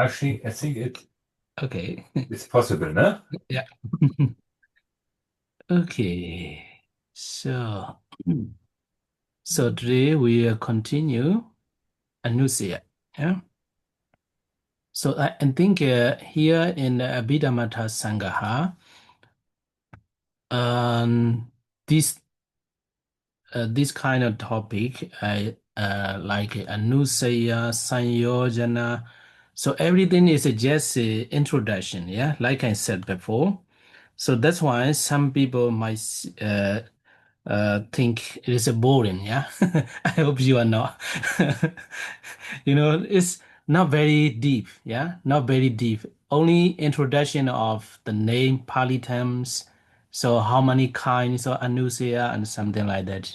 Actually, I think Okay. it's possible, no? Yeah. Okay. So, so today we will continue Anusia. Yeah. So I think here in the Abhidhamma Sangaha, um, this this kind of topic, like Anusaya, Sanyojana. So everything is just a introduction. Yeah, like I said before. So that's why some people might think it is a boring. Yeah, I hope you are not. It's not very deep. Yeah, not very deep. Only introduction of the name Pali terms. So how many kinds of anusia and something like that.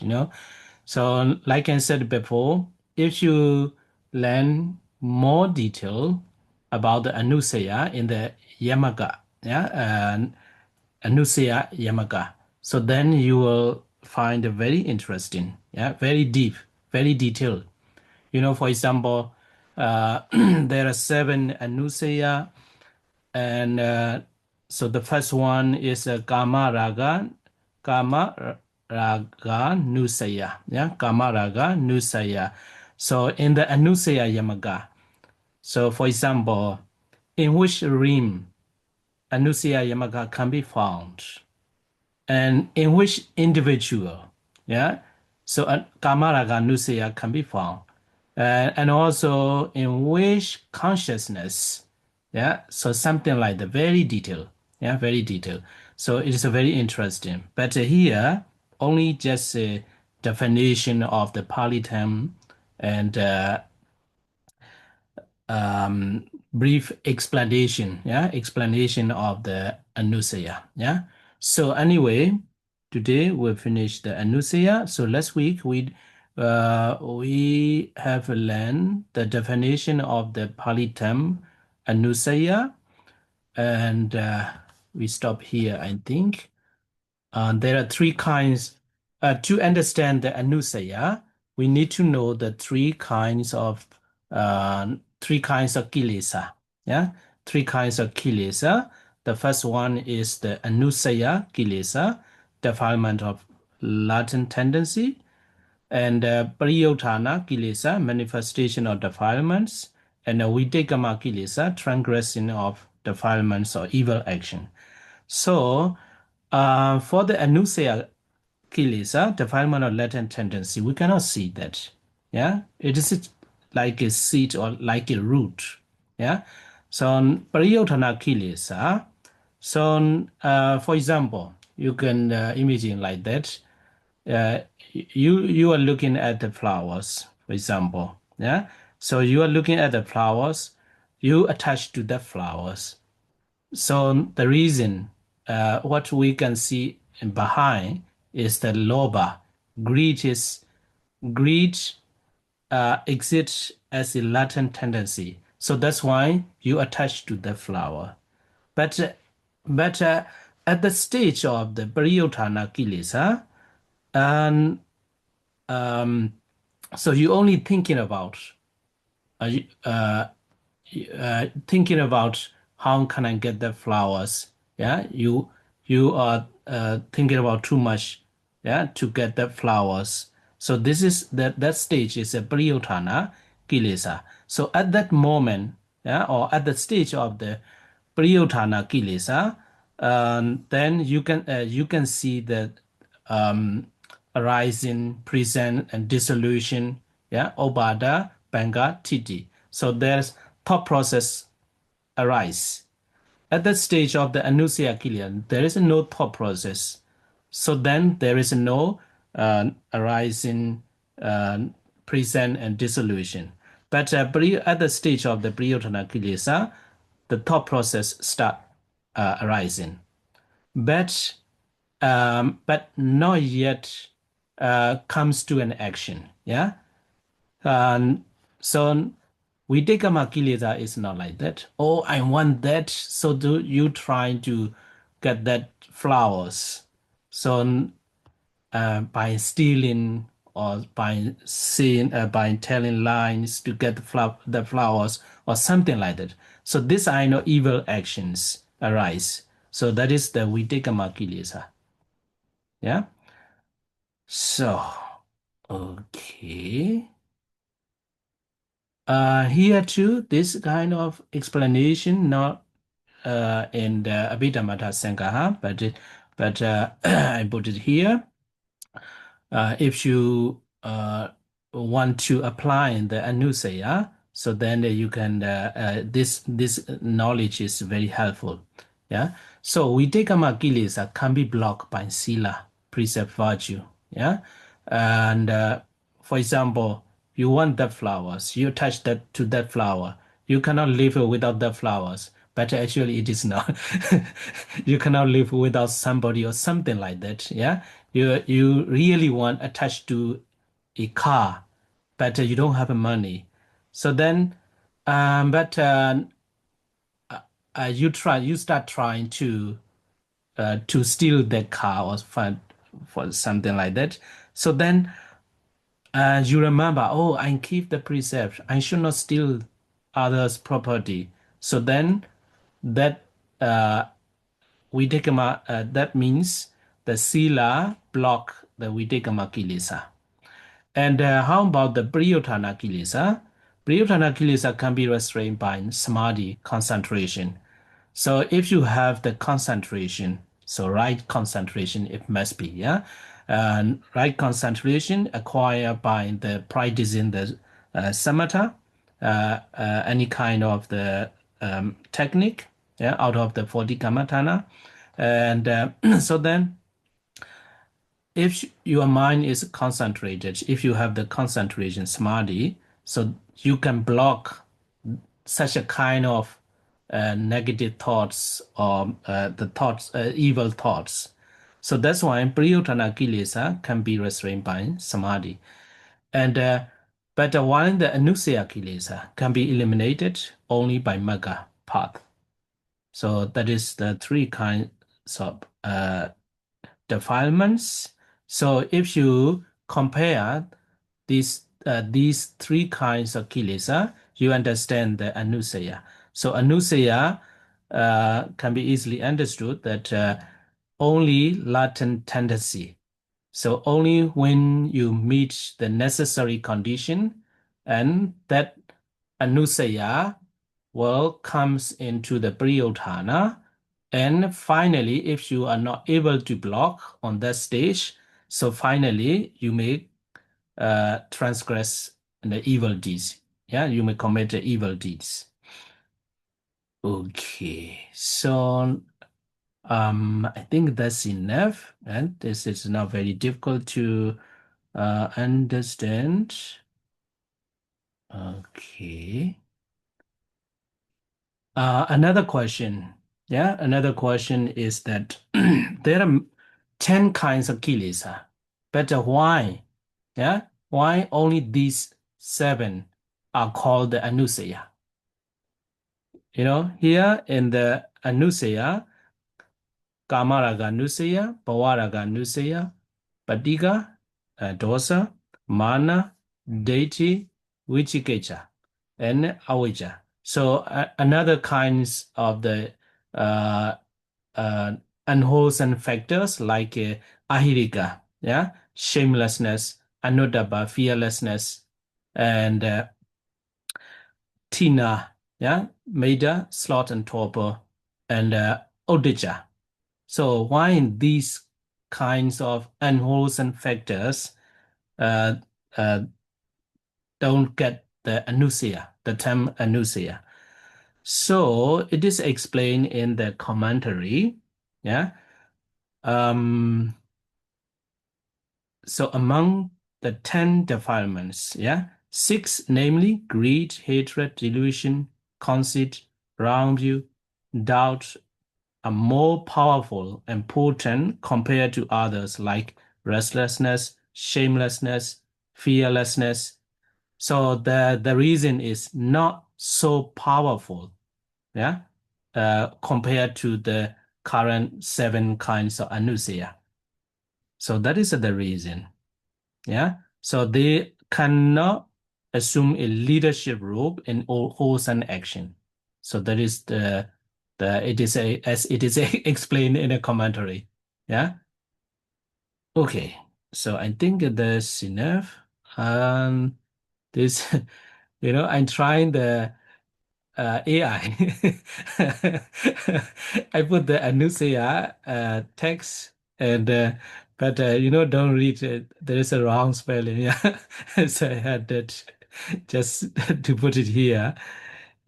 So like I said before, if you learn more detail about the anusia in the Yamaga, yeah, and Anusia Yamaga. So then you will find it very interesting, yeah, very deep, very detailed. For example, there are seven Anusia, and so the first one is Kama Raga Nusaya, yeah, Kama Raga Nusaya. So in the Anusaya Yamaga, so for example, in which realm Anusaya Yamaga can be found? And in which individual, yeah, so kamaraga nusaya can be found, and also in which consciousness, yeah, so something like the very detailed, yeah, very detailed. So it is very interesting, but here only just a definition of the Pali term and brief explanation, yeah, explanation of the Anusaya, yeah. So anyway, today we finish the Anusaya. So last week we have learned the definition of the Pali term Anusaya, and we stop here, I think. There are three kinds. To understand the anusaya, we need to know the three kinds of kilesa. Yeah, three kinds of kilesa. The first one is the anusaya kilesa, defilement of latent tendency, and pariyotthana kilesa, manifestation of defilements, and videkama kilesa, transgression of defilements or evil action. So, for the Anusaya kilesa, defilement of latent tendency, we cannot see that. Yeah, it is like a seed or like a root. Yeah, so Pariyotthana kilesa. So, for example, you can imagine like that. Uh, you are looking at the flowers, for example. Yeah, so you are looking at the flowers. You attach to the flowers. So the reason, what we can see behind is the loba. Greed exists as a latent tendency. So that's why you attach to the flower. But but at the stage of the Pariyotthana kilesa, and so you only uh, uh, thinking about how can I get the flowers. Yeah, you are thinking about too much. Yeah, to get the flowers. So this is that stage is a priyotthana kilesa. So at that moment, yeah, or at the stage of the priyotthana kilesa, then you can see that um, arising, present, and dissolution. Yeah, obada, banga, titi. So there's thought process arise. At that stage of the anusia kilian, there is no thought process. So then there is no arising, uh, present, and dissolution. But at the stage of the priyotthana kilesa, the thought process start arising. But not yet comes to an action. Yeah. And so Videkama Kilesa is not like that. Oh, I want that. So do you try to get that flowers? So by stealing or by seeing, by telling lies to get the flowers or something like that. So these are evil actions arise. So that is the Vidikama kilesa. Yeah. So, okay. Here too, this kind of explanation not in the Abhidhamma Sangaha, but I put it here. If you want to apply the anusaya, so then you can this knowledge is very helpful. Yeah. So Vidikama kilesa can be blocked by sila, precept virtue. Yeah. And for example, you want the flowers, you touch that to that flower. You cannot live without the flowers, but actually it is not. You cannot live without somebody or something like that. Yeah, you really want attached to a car, but you don't have money. So then, but you start trying to steal that car or find for something like that. So then you remember, oh, I keep the precept. I should not steal others' property. So then that that means the sila block the Vidikama kilesa. And how about the Priyotana kilesa? Priyotana kilesa can be restrained by samadhi concentration. So if you have the concentration, so right concentration, it must be, yeah? And right concentration acquired by the practicing the samatha, any kind of the technique, yeah, out of the 40 kamatana. And so then if your mind is concentrated, if you have the concentration samadhi, so you can block such a kind of negative thoughts or the thoughts, evil thoughts. So that's why Priyotana Kilesa can be restrained by samadhi. And but while the Anusaya Kilesa can be eliminated only by Magga path. So that is the three kinds of defilements. So if you compare these three kinds of kilesa, you understand the anusaya. So anusaya can be easily understood that only latent tendency. So only when you meet the necessary condition, and that anusaya will comes into the priyodhana. And finally, if you are not able to block on that stage, so finally you may transgress the evil deeds. Yeah, you may commit the evil deeds. Okay, so I think that's enough, and this is not very difficult to understand. Okay. Another question. Yeah, another question is that there are 10 kinds of kilesa, but why? Yeah, why only these 7 are called the anusaya? Here in the anusaya, kamaraga anusaya, bhavaraga anusaya, patiga, dosa, mana, deity, vichikecha, and avijja. So another kinds of the uh, uh, unwholesome factors like ahirika, yeah, shamelessness, anudabha, fearlessness, and tina, yeah, meda, sloth and torpor, and udija. So why these kinds of unwholesome factors uh, uh, don't get the anusaya, the term anusaya? So it is explained in the commentary. Yeah. So among the 10 defilements, yeah, 6, namely greed, hatred, delusion, conceit, wrong view, doubt, are more powerful and potent compared to others like restlessness, shamelessness, fearlessness. So the reason is not so powerful, yeah, compared to the current 7 kinds of anusaya. So that is the reason, yeah. So they cannot assume a leadership role in all wholesome action. So that is the it is a as it is explained in a commentary. Yeah. Okay. So I think that's enough. This I'm trying the AI. I put the Anusaya text and but don't read it. There is a wrong spelling. Yeah, so I had that just to put it here.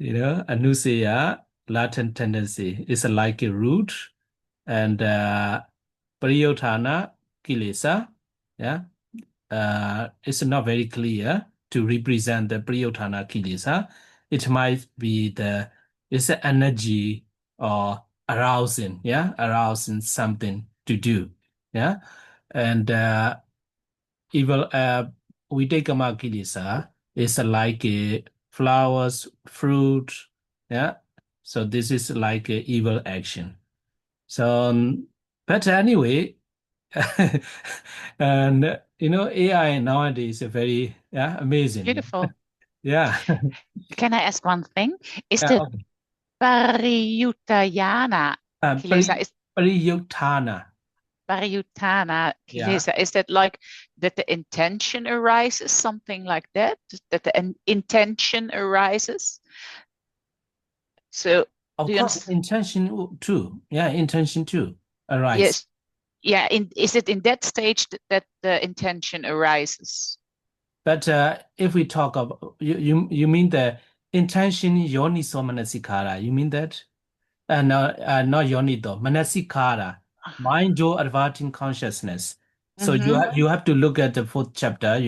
Anusaya Latin tendency is like a root and Priyotana Kilesa. Yeah, it's not very clear to represent the Priyotana Kilesa. It might be it's the energy or arousing something to do. Yeah. And evil Videkama Kilesa is like flowers, fruit. Yeah. So this is like a evil action. So, but anyway, and AI nowadays is very amazing. Beautiful. Yeah. Can I ask one thing? Is Yeah. the Okay. Pariyutayana Kilesa, is Pariyutthana. Pariyutthana Yeah. Kilesa, is that like that the intention arises, something like that? That the intention arises? So Of do you course, understand? intention too. Yeah, intention too. Arise. Yes. Yeah. Is it in that stage that the intention arises? But if we talk about you mean the intention yoniso manasikara, you mean that? No, not yonido, manasikara, mind your adverting consciousness. So Mm-hmm. you have to look at the fourth chapter.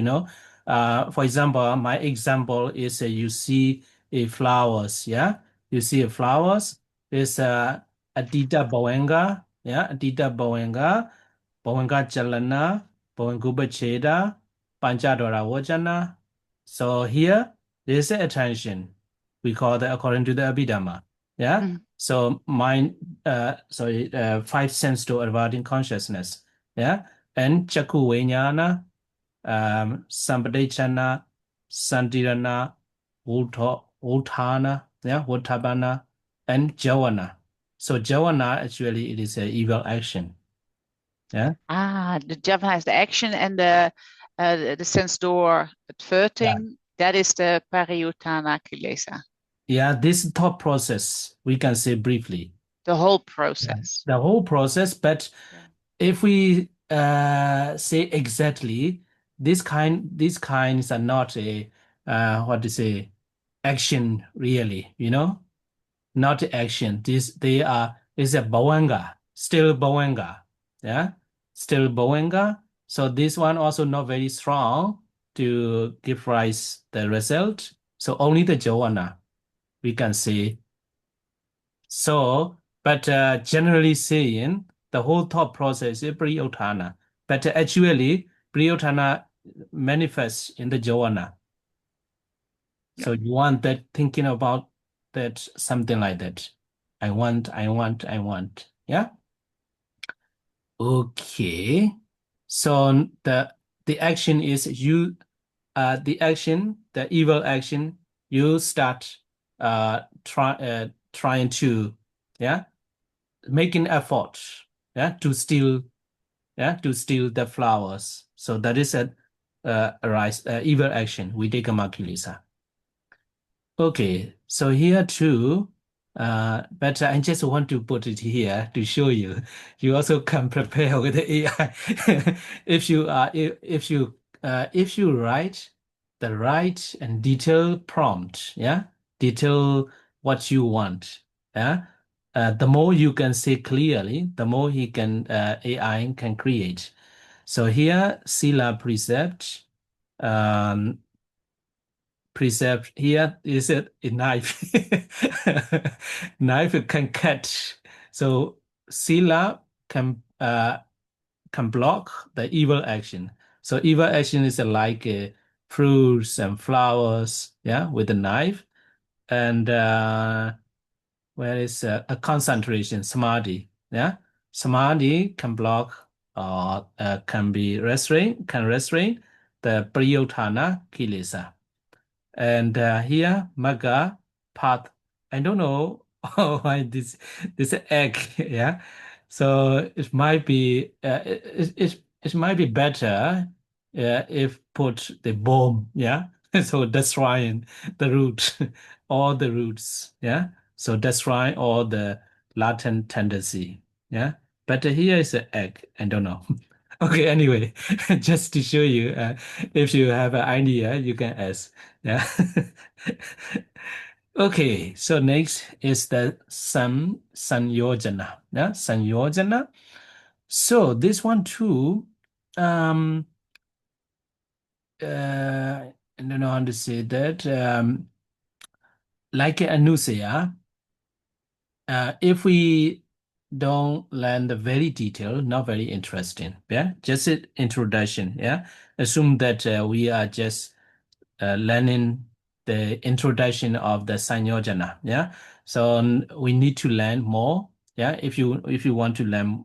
For example, my example is you see a flowers, yeah? You see a flowers, there's Adita Bowenga, yeah, Adita Bowenga, Bowenga Chalana, Bowengubacheda, Panchadora Vajana. So here, there's a attention. We call that according to the Abhidhamma. Yeah. Mm-hmm. So mind, five sense to adverting consciousness. Yeah. And Chaku Vijnana, Sampadechana, Santirana, Uthana, yeah, Uttabana, and Javana. So Javana actually it is an evil action. Yeah. The Java has the action and the sense door Yeah. adverting. That is the Pariyutthana Kilesa. Yeah. This thought process we can say briefly. The whole Yeah. process. The whole process, but Yeah. if we say exactly, these kinds are not a what to say action really, not action. They are is a bhavanga, still bhavanga, yeah, still bhavanga. So this one also not very strong to give rise the result. So only the jhana we can say so, but generally saying, the whole thought process is Priyotana. But actually, Priyotana manifests in the jhana. Yeah. So you want that thinking about that something like that. I want, I want, I want. Yeah. Okay. So the action is the evil action, you start trying to, yeah, making effort, yeah, to steal the flowers. So that is a evil action. We take a makulisa. Okay, so here too, but I just want to put it here to show you. You also can prepare with the AI. If you write the right and detailed prompt, yeah, detail what you want, yeah. The more you can say clearly, the more AI can create. So here, Sila precept. Um, Precept here is a knife. Knife can cut. So Sila can block the evil action. So evil action is like fruits and flowers, yeah, with a knife. And where is a concentration, samadhi, yeah. Samadhi can block or can restrain. the Priyotthana kilesa. And here, Magga, path. I don't know why this egg, yeah. So it might be it might be better if put the bomb, yeah. So destroying the root, all the roots, yeah. So destroying all the latent tendency, yeah. But here is an egg. I don't know. Okay, anyway, just to show you, if you have an idea, you can ask. Yeah. Okay, so next is the Sanyojana. Yeah, Sanyojana. So this one too, I don't know how to say that. Like Anusaya, if we don't learn the very detailed, not very interesting. Yeah, just an introduction. Yeah, assume that we are just learning the introduction of the Sanyojana. Yeah, so we need to learn more. Yeah, if you want to learn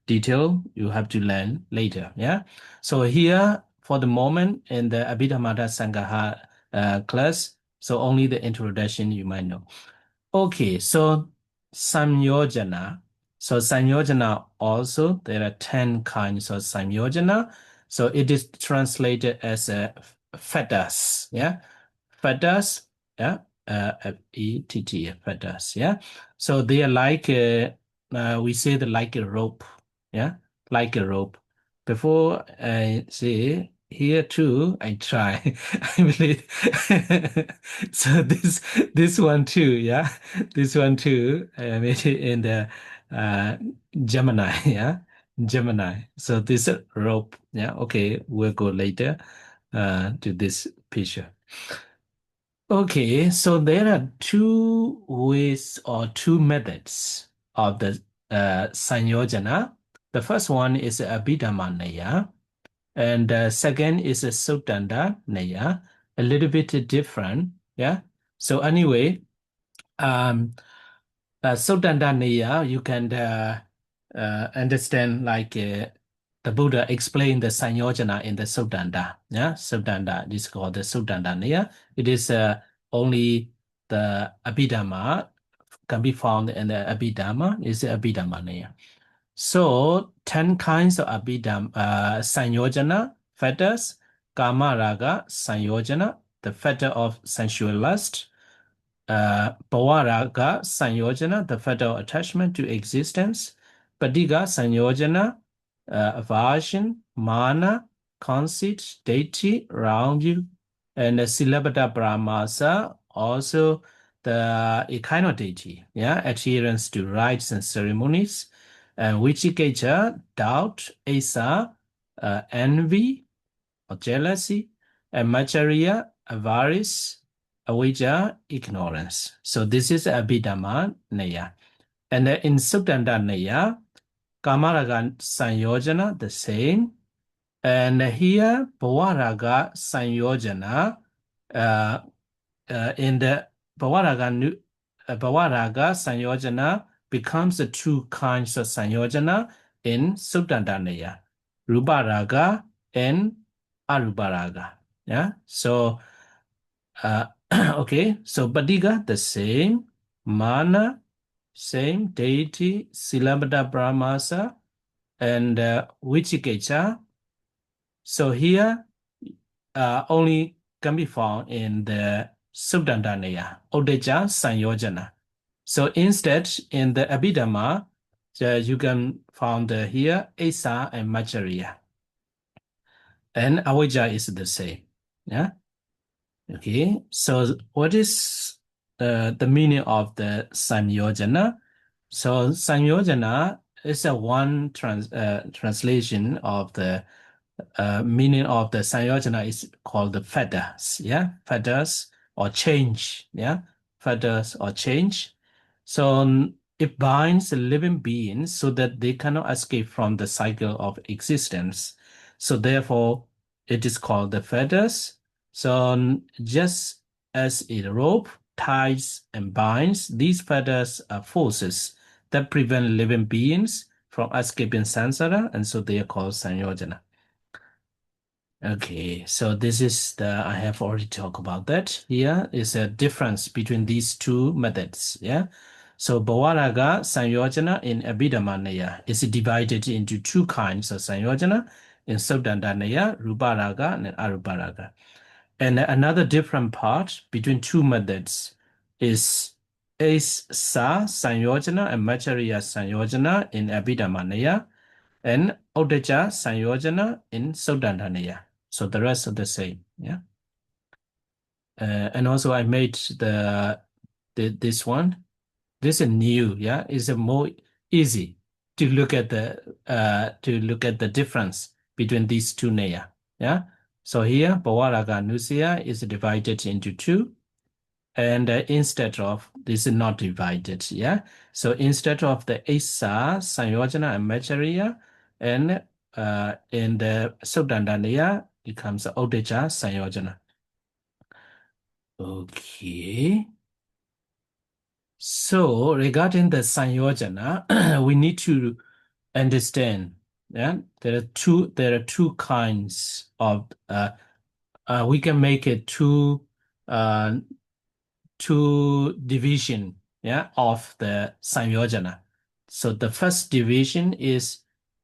detail, you have to learn later. Yeah, so here for the moment in the Abhidhamma Sangaha class, so only the introduction you might know. Okay, so Samyojana. So Samyojana also, there are 10 kinds of Samyojana. So it is translated as fetters, yeah? Fetters, yeah? F-E-T-T, fetters, yeah? So they are like, we say that like a rope, yeah? Like a rope. Before I say here too, I try. I believe. So this one too, yeah. This one too, I made it in the Gemini, yeah. Gemini. So this rope, yeah. Okay, we'll go later to this picture. Okay, so there are two ways or two methods of the Sanyojana. The first one is Abhidhamma Naya. And second is a Sutanda Naya, a little bit different. Yeah. So anyway, Sutanda Naya, you can understand like the Buddha explained the Sanyojana in the Sutanda. Yeah, Sutanda is called the Sutanda Naya. It is only the Abhidhamma can be found in the Abhidhamma. Is the Abhidhamma Naya. So 10 kinds of Abhidhamma, Sanyojana, fetters, Kama Raga, Sanyojana, the fetter of sensual lust, Bhava Raga, Sanyojana, the fetter of attachment to existence, Padiga, Sanyojana, aversion, mana, conceit, deity, wrong view, and Silabhata Brahmasa, also the echinodeity, yeah, adherence to rites and ceremonies, and Vichiketa, doubt, Asa, envy or jealousy, and Macharya, avarice, Avijja, ignorance. So this is Abhidhamma Naya. And in Sutanda Naya, Kamaraga Sanyojana, the same. And here, Bhavaraga Sanyojana, in the Bhavaraga Sanyojana becomes the two kinds of Sanyojana in Suttandanaya, Ruparaga and Aruparaga. Yeah, so okay, so Badiga, the same, Mana, same, deity, Silabhata Brahmasa, and Vichikecha. So here only can be found in the Suttandanaya, Odeja Sanyojana. So instead, in the Abhidhamma, you can find here Asa and Macharya. And Avijja is the same. Yeah. Okay. So what is the meaning of the Sanyojana? So Sanyojana is a one translation of the meaning of the Sanyojana is called the fetters, yeah, fetters or change, yeah, fetters or change. So it binds living beings so that they cannot escape from the cycle of existence. So therefore, it is called the fetters. So just as a rope ties and binds, these fetters are forces that prevent living beings from escaping samsara, and so they are called Sanyojana. Okay, so this is I have already talked about that. Here is a difference between these two methods. Yeah. So Bhavaraga Sanyojana in Abhidhamma Naya is divided into two kinds of Sanyojana in Subdhanda Naya, Ruparaga and Aruparaga. And another different part between two methods is Sa Sanyojana and Macharya Sanyojana in Abhidhamma Naya and Odaja Sanyojana in Subdhanda. So the rest are the same. Yeah. And also I made this one. This is new. Yeah, it's a more easy to look at the difference between these two naya. Yeah. So here Bhavaraga Nusya is divided into two. And instead of, this is not divided, yeah? So instead of the Isa, Sanyojana, and Macharya, and in the Subdhandaniya, it becomes Odeja, Sanyojana. Okay. So regarding the Sanyojana, we need to understand, yeah? There are two kinds of, we can make it two division, yeah, of the Sanyojana. So the first division is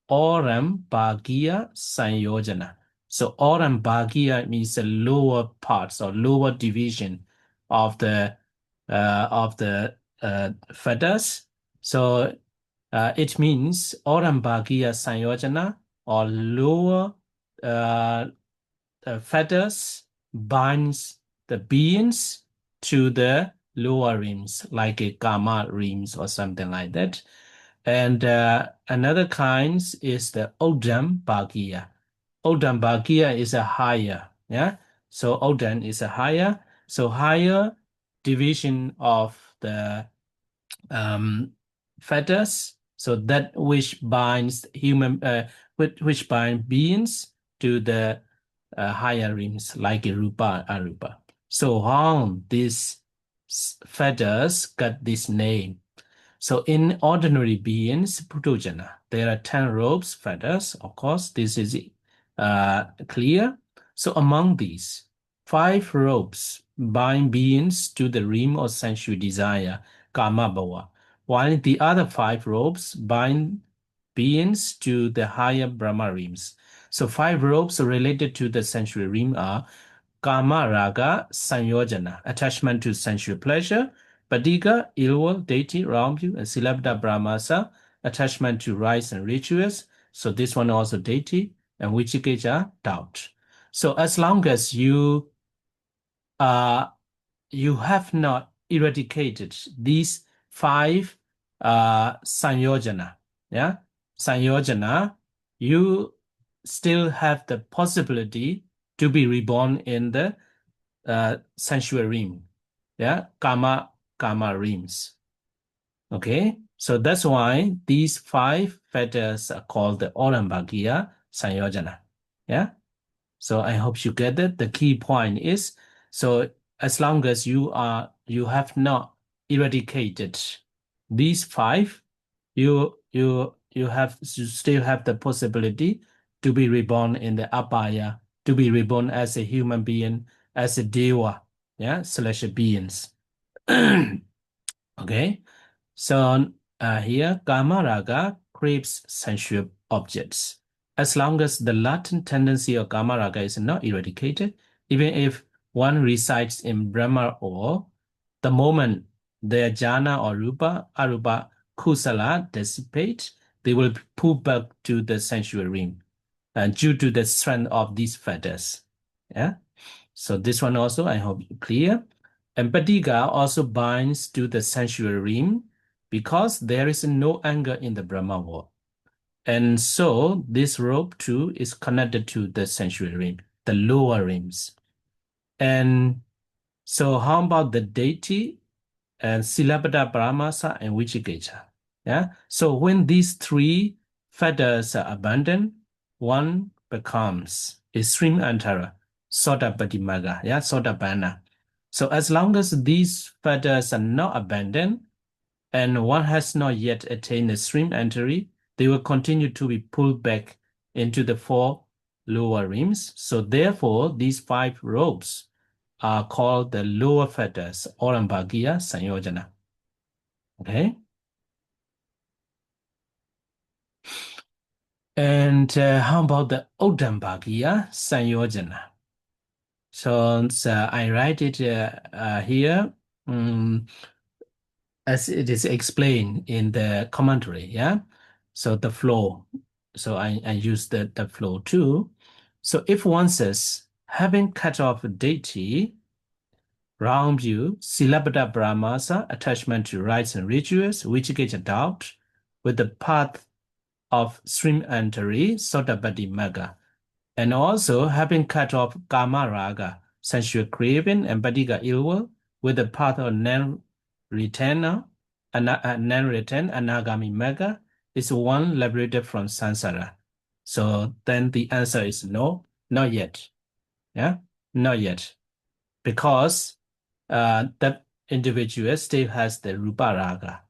Oram Bhagiya Sanyojana. So Oram Bhagiya means the lower parts or lower division of the feathers. So it means Oram Bhagiya Sanyojana or lower feathers binds the beings to the lower rims, like a gamma rims or something like that. And another kind is the Odam Bhagiya. Odam Bhagiya is a higher, yeah? So Odam is a higher, so higher division of the feathers, so that which binds which bind beings to the higher rims, like Rupa, Arupa. So how these feathers got this name? So in ordinary beings, Putujana, there are 10 robes, feathers, of course, this is clear. So among these, 5 robes bind beings to the rim of sensual desire, Kama Bhava, while the other 5 robes bind beings to the higher Brahma rims. So 5 robes related to the sensual rim are Kama Raga Sanyojana, attachment to sensual pleasure, Padiga, ill will, deity, wrong view, and Silabda Brahmasa, attachment to rites and rituals. So this one also deity, and Vichikeja, doubt. So as long as you have not eradicated these 5 Sanyojana, yeah, Sanyojana, you still have the possibility to be reborn in the sensual rim, yeah, Kama rims. Okay, so that's why these 5 feathers are called the Orambhagiya Sanyojana. Yeah, so I hope you get it. The key point is, so as long as you have not eradicated these 5, you still have the possibility to be reborn in the Abhaya, to be reborn as a human being, as a deva, yeah, slash beings. Okay, so here Kama Raga craves sensual objects. As long as the latent tendency of Kama Raga is not eradicated, even if one resides in Brahma, or the moment their jhana or rupa, arupa, kusala dissipate, they will pull back to the sensual rim, due to the strength of these feathers. Yeah. So this one also, I hope clear. And Padiga also binds to the sensual rim because there is no anger in the Brahma world. And so this rope too is connected to the sensual rim, the lower rims. And so how about the deity and Silabada Brahmasa and Vichikecha? Yeah. So when these 3 feathers are abandoned, one becomes extreme antara, Sodapatimaga, yeah, Sodapana. So as long as these feathers are not abandoned and one has not yet attained extreme entry, they will continue to be pulled back into the 4 lower rims. So therefore, these 5 robes are called the lower fetters, Orambhagiya Sanyojana. Okay? And how about the Uddhambhagiya Sanyojana? So I write it here as it is explained in the commentary, yeah? So the flow. So I use the flow too. So if one says, having cut off deity, round view, Silabhata Brahmasa, attachment to rites and rituals, which get doubt with the path of stream entry, Sotapatti Magga, and also having cut off Kama Raga, sensual craving and Patika ill will, with the path of non-return Anagami Magga, is one liberated from samsara. So then the answer is no, not yet. Yeah, not yet. Because that individual still has the Rupa Raga.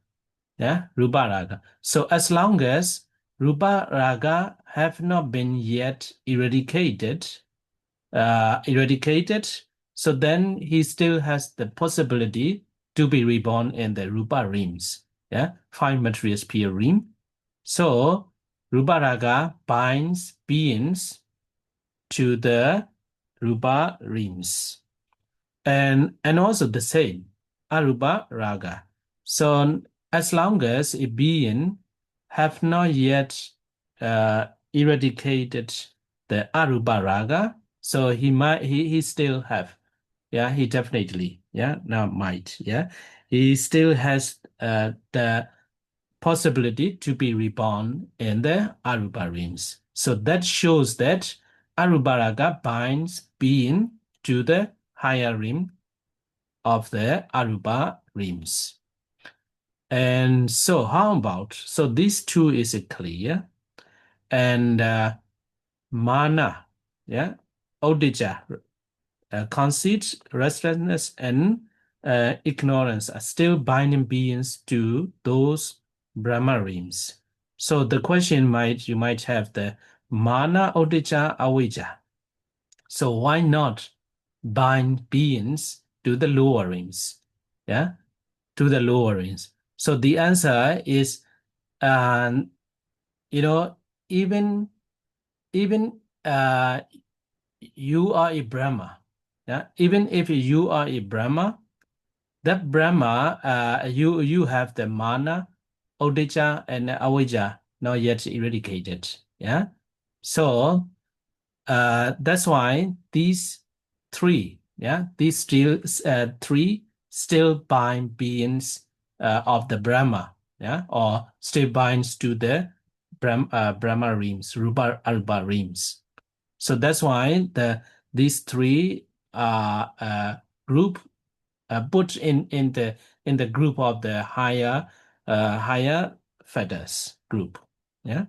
Yeah, Rupa Raga. So as long as Rupa Raga have not been yet eradicated, so then he still has the possibility to be reborn in the Rupa rims. Yeah, 5 material sphere rim. So Rupa Raga binds beings to the Rupa rims. And also the same, Arupa Raga. So as long as a being have not yet eradicated the Arupa Raga, so he still have, yeah, he definitely, yeah, now might, yeah, he still has the possibility to be reborn in the Arupa rims. So that shows that Arupa Raga binds being to the higher rim of the Arupa rims. And so how about, so these two is clear. And mana, yeah, Odija, conceit, restlessness, and ignorance are still binding beings to those Brahma rims. So the question you might have the mana, Odija, Avijja. So why not bind beings to the lower rims? Yeah, to the lower rims. So the answer is, you know, even you are a Brahma. Yeah, even if you are a Brahma, that Brahma, you have the mana, Odija, and Avijja not yet eradicated. Yeah, so that's why these three, yeah, these still three still bind beings of the Brahma, yeah, or still binds to the Brahma rims, Rupa rims. So that's why these three group put in the group of the higher fetters group, yeah.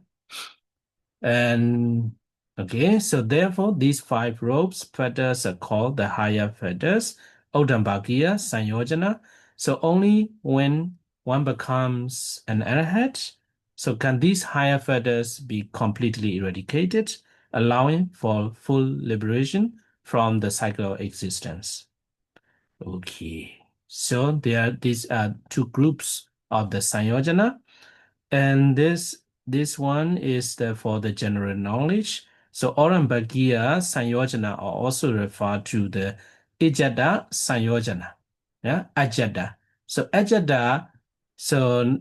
And okay, so therefore these 5 robes fetters are called the higher fetters, Uddhambhagiya Sanyojana. So only when one becomes an arhat, so can these higher fetters be completely eradicated, allowing for full liberation from the cycle of existence. Okay, so these are 2 groups of the Sanyojana, and this one is for the general knowledge. So Orambhagiya Sanyojana are also referred to the Ajada Sanyojana. Yeah, Ajada. So Ajada, so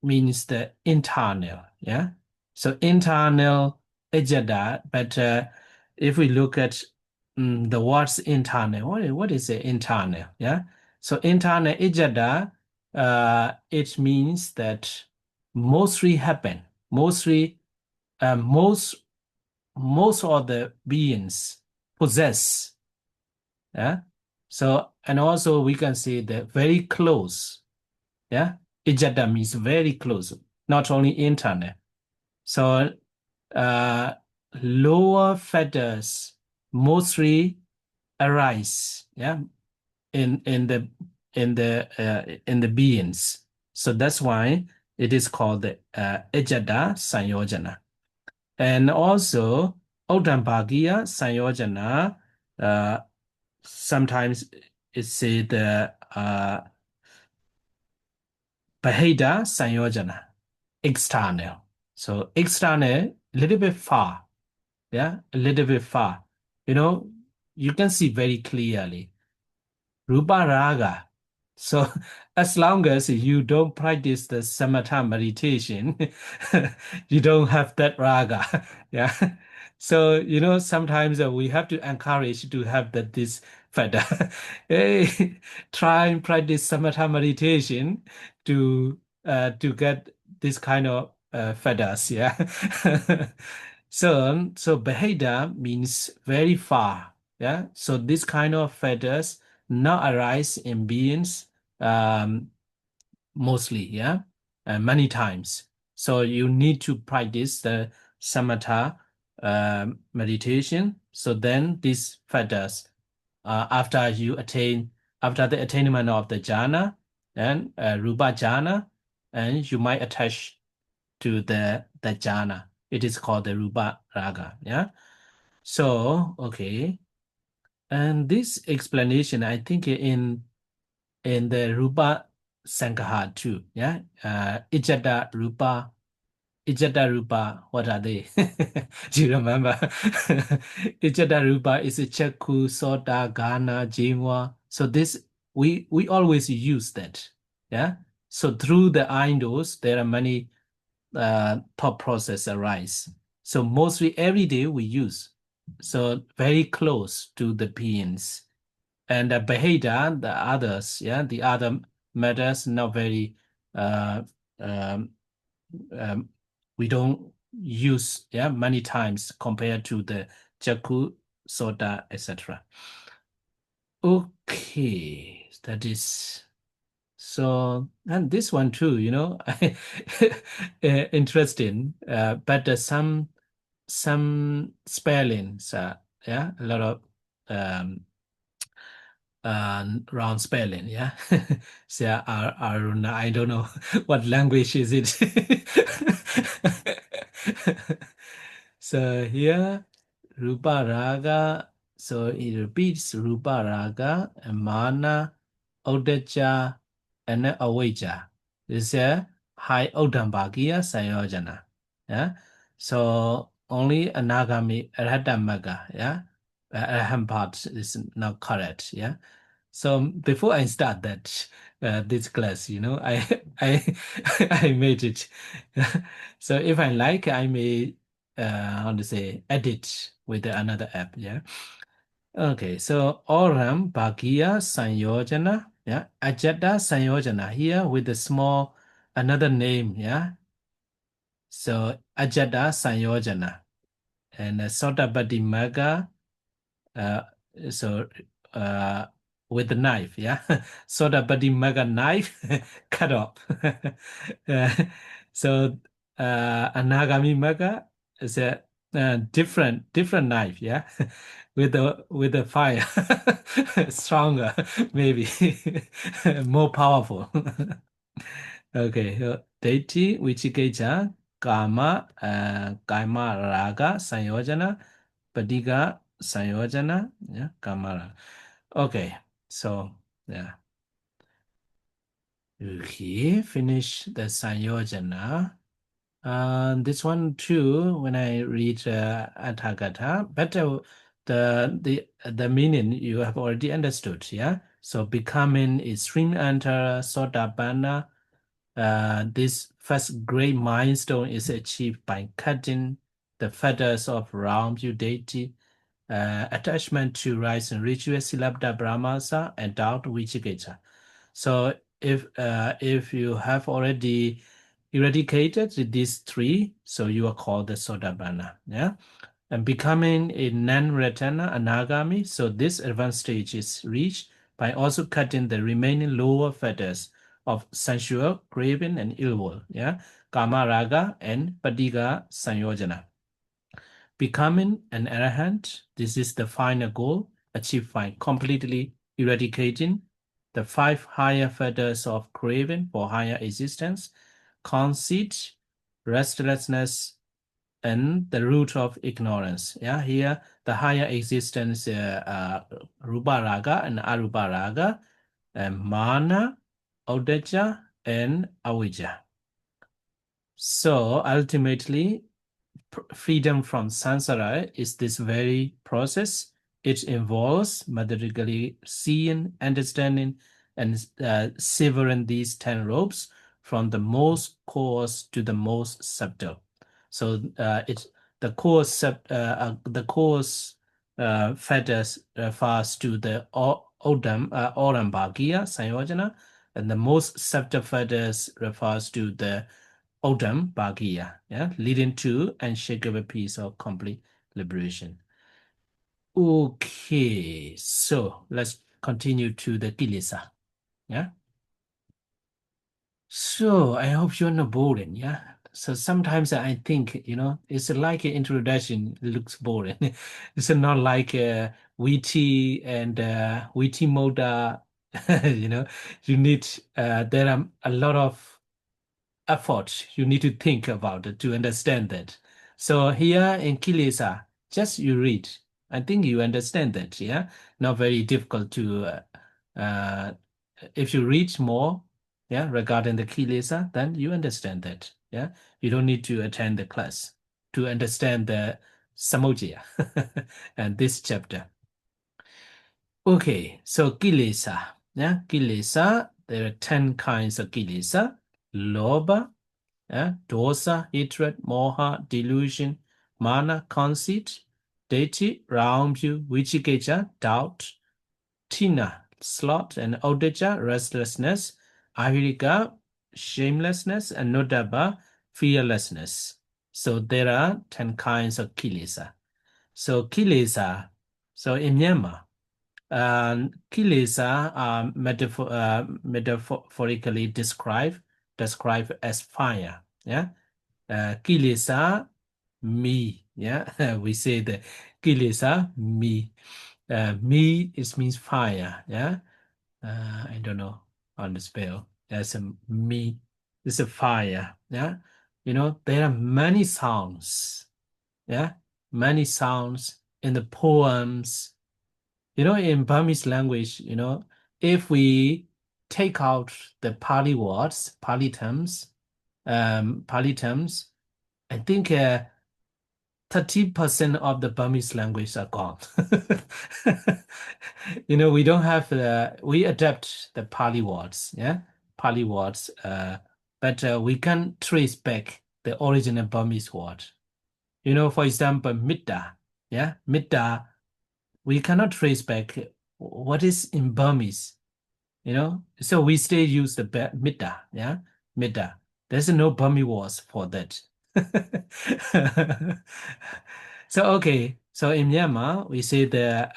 means the internal. Yeah. So internal Ajada, but if we look at the words internal, what is the internal? Yeah. So internal Ajada, it means that mostly happen. Mostly, most of the beings possess. Yeah. So, and also we can say that very close. Yeah. Ijada means very close, not only internal. So, lower fetters mostly arise. Yeah. In the beings. So that's why it is called the Ejada Sanyojana. And also Audambhagiya Sanyojana, sometimes it's said Baheda Sanyojana, external. So external, a little bit far. Yeah, a little bit far. You know, you can see very clearly. Rupa Raga. So as long as you don't practice the samatha meditation, you don't have that raga. Yeah. So, you know, sometimes we have to encourage to have this feather. Hey, try and practice samatha meditation to get this kind of feathers. Yeah. So Beheda means very far. Yeah. So this kind of feathers now arise in beings mostly, yeah, many times. So you need to practice the samatha meditation. So then these feathers, after the attainment of the jhana, then rupa jhana, and you might attach to the jhana. It is called the rupa raga, yeah. So okay, and this explanation, I think in the Rupa Sankaha too. Yeah. Ijata Rupa. What are they? Do you remember? Ijata Rupa is a Chakku, Sota, Ghana, Jimwa. So this we always use that. Yeah. So through the idols, there are many thought process arise. So mostly every day we use. So very close to the beings. And Beheda, the others, yeah, the other matters not very, uh, um, um, we don't use, yeah, many times compared to the Jaku, Sota, etc. Okay, that is so, and this one too, you know, interesting. But some spellings, yeah, a lot of round spelling, yeah. So Aruna, I don't know what language is it. So here, Rupa Raga, so it repeats Rupa Raga, and Mana, Odacha, and Awaja. This is a high Odambhagiya Sayojana. Yeah. So only Anagami Arhatamaga, yeah. Arham part is not correct, yeah. So before I start this class, you know, I I made it. So if I like, I may how to say edit with another app. Yeah. Okay. So Oram Bhagiya Sanyojana. Yeah. Ajata Sanyojana here with a small another name. Yeah. So Ajata Sanyojana and Sotapati Maga. Uh, so with the knife, yeah. Sotapati Maga knife cut off. Uh, so Anagami Maga is a different knife, yeah. With the fire stronger, maybe more powerful. Okay, deity Vichikecha Kama Kama Raga Sanyojana Padiga Sanyojana, yeah, Kamara. Okay, so yeah. Okay, finish the Sanyojana. This one too, when I read Atthakatha, but the meaning you have already understood, yeah? So becoming a stream enter Sotapanna. This first great milestone is achieved by cutting the fetters of wrong deity, attachment to rice and ritual silabda brahmasa and doubt vichiketa. So if you have already eradicated these three, so you are called the Sotapanna, yeah? And becoming a non-retana anagami, so this advanced stage is reached by also cutting the remaining lower fetters of sensual, craving, and ill will, yeah? Kama raga and patiga sanyojana. Becoming an arahant, this is the final goal, achieved by completely eradicating the 5 higher fetters of craving for higher existence, conceit, restlessness, and the root of ignorance. Yeah, here the higher existence, Rupa Raga and Arupa Raga, and Mana, Audaja, and Avijja. So ultimately, freedom from samsara is this very process. It involves methodically seeing, understanding, and severing these 10 ropes from the most coarse to the most subtle. So the coarse fetters refers to the Odam Bhagiya Sanyojana, and the most subtle fetters refers to the Odam Bhagiya, yeah, leading to unshakable peace or complete liberation. Okay, so let's continue to the Kilesa. Yeah. So I hope you're not boring. Yeah. So sometimes I think, it's like an introduction, it looks boring. It's not like witty and witty moda, you need, there are a lot of effort you need to think about it to understand that. So here in Kilesa, just you read. I think you understand that, yeah? Not very difficult to, if you read more, yeah, regarding the Kilesa, then you understand that, yeah? You don't need to attend the class to understand the Samojaya and this chapter. Okay, so Kilesa, yeah? Kilesa, there are 10 kinds of Kilesa. Loba, dosa, hatred, moha, delusion, mana, conceit, deity, round view, vichikecha, doubt, tina, sloth, and odeja, restlessness, ahirika, shamelessness, and nodaba, fearlessness. So there are 10 kinds of kilesa. So kilesa, so in Myanmar, kilesa are metaphorically described as fire. Yeah, kilesa me. Yeah, we say the kilesa me. Me means fire. Yeah, I don't know how to spell. That's a me. It's a fire. Yeah, there are many sounds. Yeah, many sounds in the poems. In Burmese language, if we take out the Pali words, Pali terms, I think 30% of the Burmese language are gone. We don't have we adapt the Pali words, yeah, Pali words, but we can trace back the original Burmese word. For example, Mitta, yeah, Mitta, we cannot trace back what is in Burmese, so we still use the Mitta, yeah, Mitta. There's no Burmese words for that. So okay, so in Myanmar we say the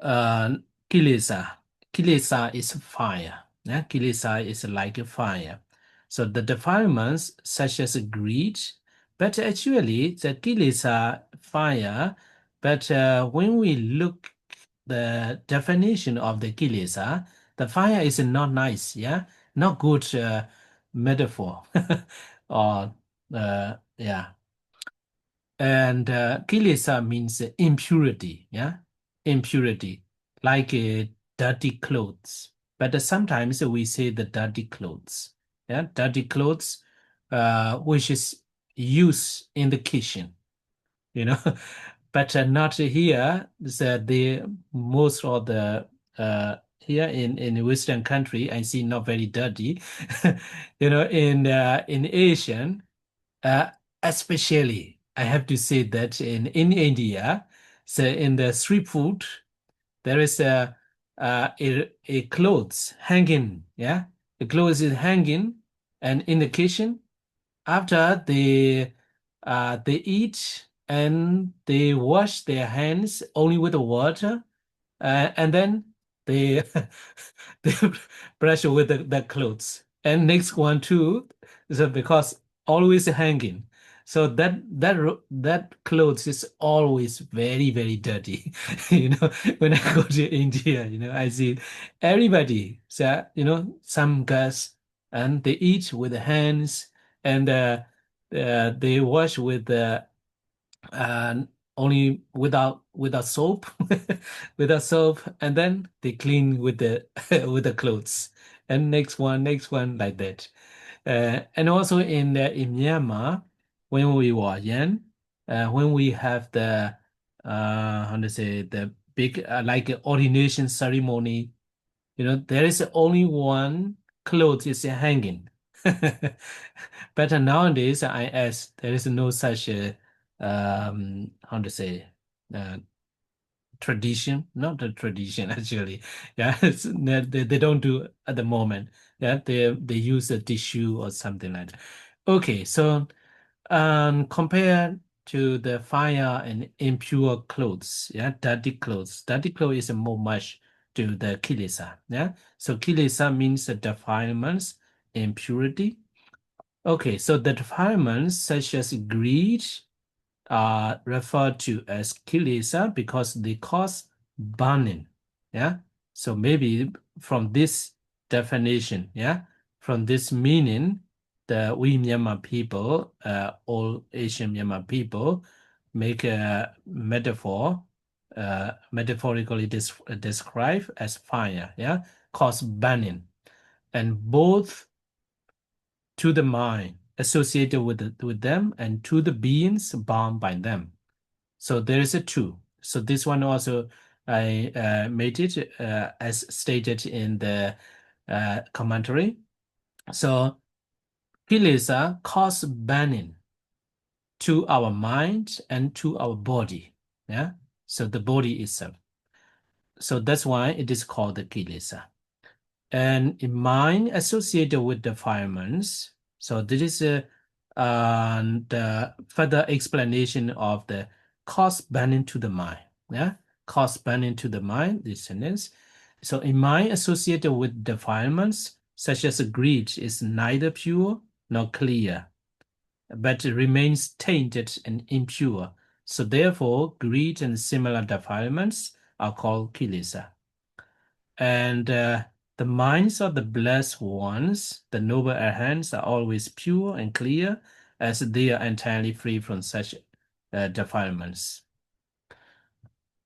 uh, kilesa. Kilesa is fire. Yeah? Kilesa is like a fire. So the defilements such as greed, but actually the kilesa fire. But when we look the definition of the kilesa, the fire is not nice. Yeah, not good metaphor. Or yeah. And kilesa means impurity, yeah, impurity, like dirty clothes. But sometimes we say the dirty clothes, yeah, dirty clothes, which is used in the kitchen, but not here. The most of the here in Western country, I see not very dirty, in Asian. Uh, Especially, I have to say that in India, so in the street food, there is a clothes hanging, yeah, the clothes is hanging, and in the kitchen, after they eat and they wash their hands only with the water, and then they they brush with the clothes. And next one too, so because always hanging, so that clothes is always very very dirty. When I go to India, I see everybody. So some girls and they eat with the hands, and they wash with only without soap, without soap, and then they clean with the with the clothes. And next one, like that. And also in Myanmar, when we were young, when we have the how to say, the big like ordination ceremony, there is only one clothes is hanging. But nowadays, I ask, there is no such how to say, uh, tradition, not a tradition actually. Yeah, they don't do at the moment. Yeah, they use a tissue or something like that. Okay, so compared to the fire and impure clothes, yeah, dirty clothes. Dirty clothes is more much to the kilesa. Yeah, so kilesa means the defilements, impurity. Okay, so the defilements such as greed are referred to as kilesa because they cause burning. Yeah, so maybe from this definition, yeah, from this meaning, we Myanmar people, all Asian Myanmar people, make a metaphor, metaphorically described as fire, yeah, cause burning, and both to the mind associated with them and to the beings bound by them. So there is a two. So this one also I made it as stated in the commentary. So kilesa cause burning to our mind and to our body. Yeah. So the body itself. So that's why it is called the kilesa. And in mind associated with defilements. So this is the further explanation of the cause burning to the mind. Yeah, cause burning to the mind. This sentence. So in mind associated with defilements, such as greed, is neither pure nor clear, but it remains tainted and impure. So therefore, greed and similar defilements are called kilesa. And the minds of the blessed ones, the noble arhats, are always pure and clear, as they are entirely free from such defilements.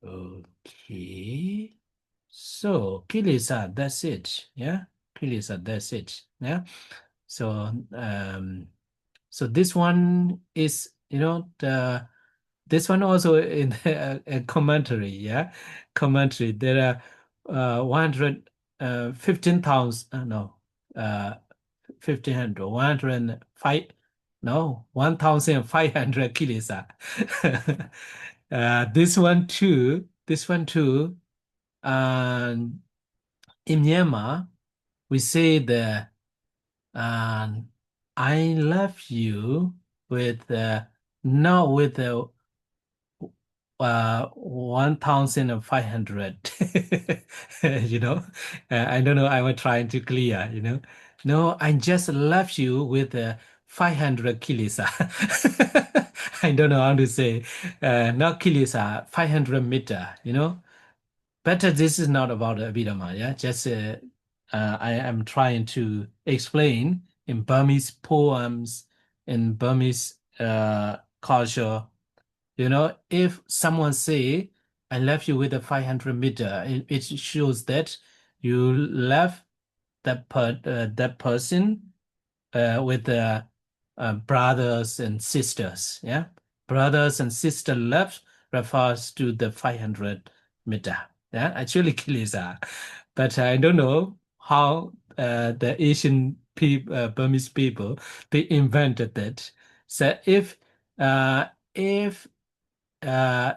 Okay. So, kilesa, that's it. Yeah. Kilesa, that's it. Yeah. So, so this one is, this one also in a commentary, yeah, commentary. There are 115,000, no, 1,500, 105, no, 1,500 kilesa. This one too. And in Myanmar, we say the I love you with not with the 1,500. I don't know. I was trying to clear. No, I just left you with 500 kilisa. I don't know how to say. Not kilisa, 500 meter. But this is not about Abhidhamma. Yeah, just I am trying to explain in Burmese poems, in Burmese culture. If someone say, I left you with a 500 meter, it shows that you left that person with brothers and sisters. Yeah, brothers and sister love refers to the 500 meter. Yeah, actually kilesa, but I don't know how the Asian people, Burmese people, they invented that. So if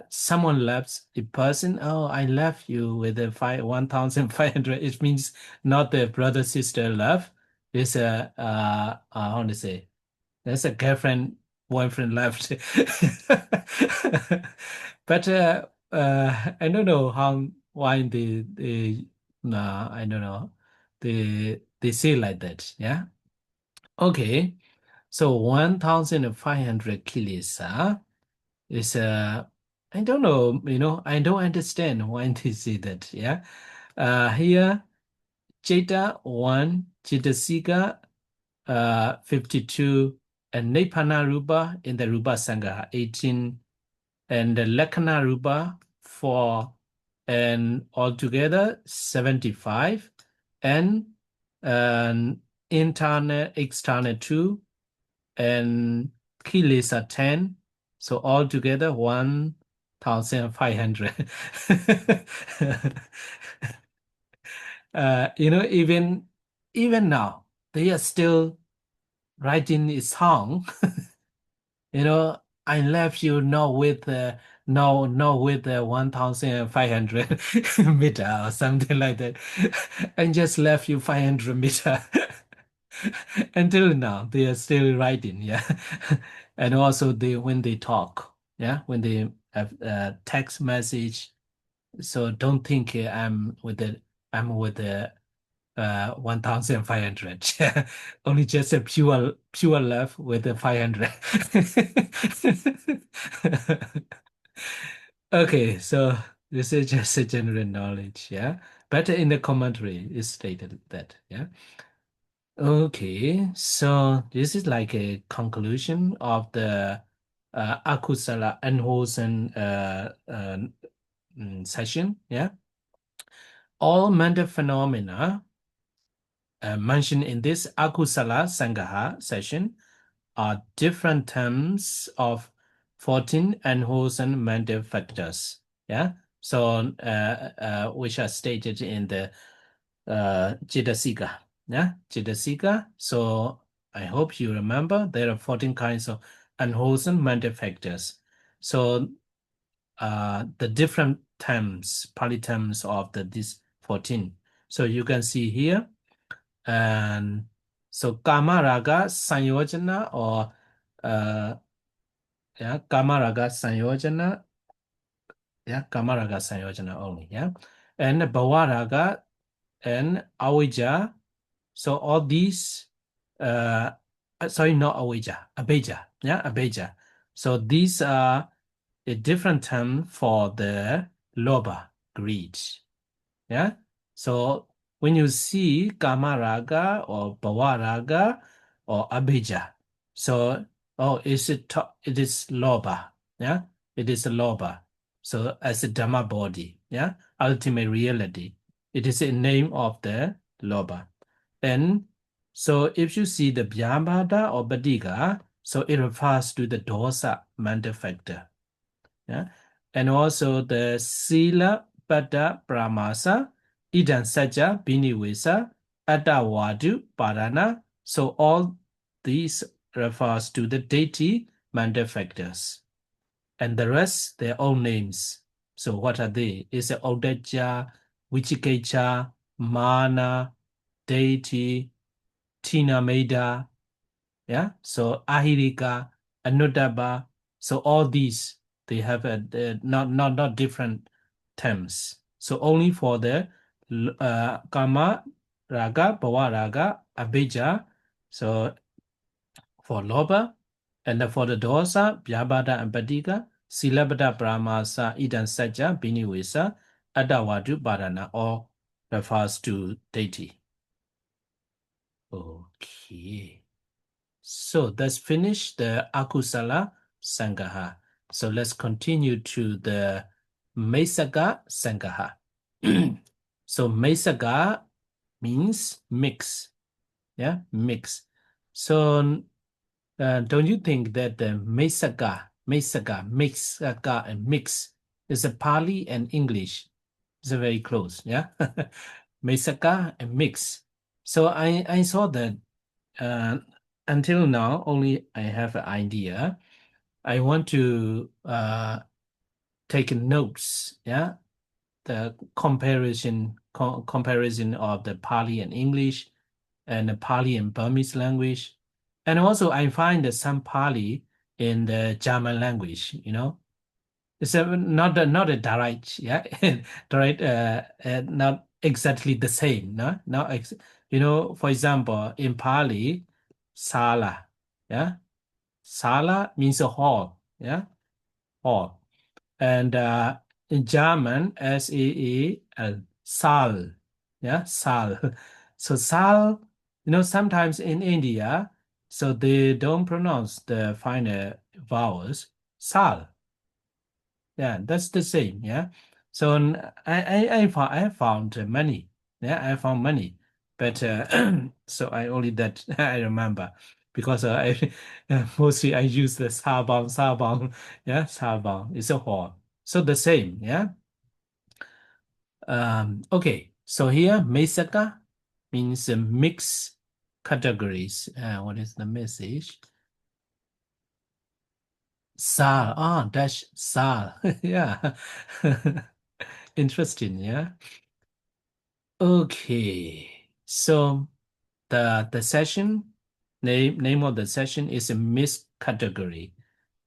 someone loves a person, oh, I love you with a 1,500. It means not the brother sister love. It's a how to say? There's a girlfriend boyfriend left. But I don't know why they no, I don't know, they say like that. Yeah. Okay. So 1,500 kilesa is I don't know, I don't understand why they say that. Yeah. Here, Jeta 1, Jeta Sika 52 and Nipana Rupa in the Rupa Sangaha 18, and the Lakkhana Rupa 4, and altogether 75, and internal, external 2, and Kilesa 10. So altogether 1,500. Even now, they are still writing a song. I left you not with not with 1,500 meter or something like that. I just left you 500 meter. Until now, they are still writing, yeah. And also when they talk, yeah, when they have text message. So don't think I'm with the 1,500. Only just a pure love with the 500. Okay, so this is just a general knowledge, yeah. But in the commentary, it's stated that, yeah. Okay, so this is like a conclusion of the akusala unwholesome session, yeah. All mental phenomena mentioned in this akusala sangaha session are different terms of 14 unwholesome mental factors, yeah. So which are stated in the Chitasika, yeah, Chitasika. So I hope you remember there are 14 kinds of unwholesome mental factors. So the different terms, Pali terms of these 14. So you can see here, and so Kama Raga Sanyojana, or yeah, Kama Raga Sanyojana, yeah, Kama Raga Sanyojana only, yeah, and Bhava Raga and Avijja. So all these, sorry, not Avijja, Abhijja, yeah, Abhijja. So these are a different term for the lobha, greed, yeah. So when you see Kama Raga or Bhava Raga or Abhijja, so it is lobha, yeah, it is a lobha. So as a Dhamma body, yeah, ultimate reality, it is a name of the lobha. And so if you see the Vyabhada or Badiga, so it refers to the dosa mental factor, yeah. And also the Sila Pada Pramasa, Idan Saja Biniwesa, Adawadu Parana. So all these refers to the deity mental factors. And the rest, their own names. So what are they? Is it Odaja, Vichikecha, Mana, deity, Tina Meda, yeah. So Ahirika, Anudaba. So all these, they have not different terms. So only for the Kama Raga, Bhava Raga, Abhijja. So for Lobha, and for the Dosa, Vyabhada and Badiga, Silabada Brahmasa, Idan Saja, Biniwesa, Adawadu Badana, all refers to deity. Okay. So let's finish the Akusala Sangaha. So let's continue to the Mesaga Sangaha. So Mesaga means mix. Yeah, mix. So don't you think that the Mesaga, Mexaga, and mix is a Pali and English? It's very close, yeah? Mesaga and mix. So I saw that until now, only I have an idea. I want to take notes, yeah, the comparison of the Pali and English, and the Pali and Burmese language, and also I find that some Pali in the German language, it's not a direct, yeah, direct, not exactly the same, no, for example, in Pali, Sala, yeah, Sala means a hall, yeah, hall, and in German, SAA, Saal, yeah, Saal. So Saal, sometimes in India, So they don't pronounce the final vowels. Sal. Yeah, that's the same. Yeah. So I found many. Yeah, I found many, but so I only that I remember because I mostly I use the sabang. Yeah, sabang is a hall. So the same. Yeah. Okay. So here mesaka means mixed categories. What is the message? Sal. Dash sal. Yeah. Interesting. Yeah. Okay, so the session name of the session is a mixed category.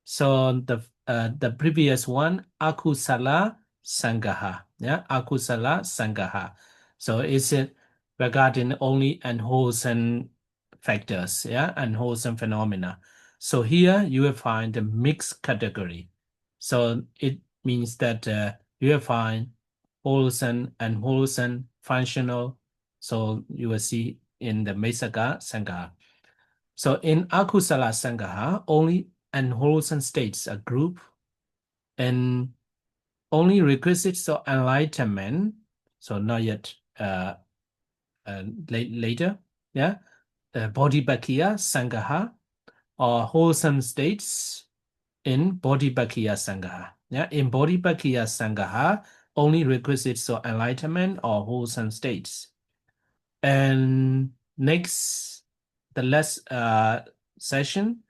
So the previous one akusala sangaha, yeah, akusala sangaha. So it's regarding only unwholesome factors, yeah, unwholesome phenomena. So here you will find a mixed category. So it means that you will find wholesome, unwholesome, functional. So you will see in the Mesaka Sangaha. So in Akusala Sangaha, only unwholesome states are grouped and only requisites of enlightenment, so not yet later, yeah, Bodhibhakya Sangaha, or wholesome states in Bodhibhakya Sangaha. Yeah, in Bodhibhakya Sangaha, only requisites of enlightenment or wholesome states. And next, the last session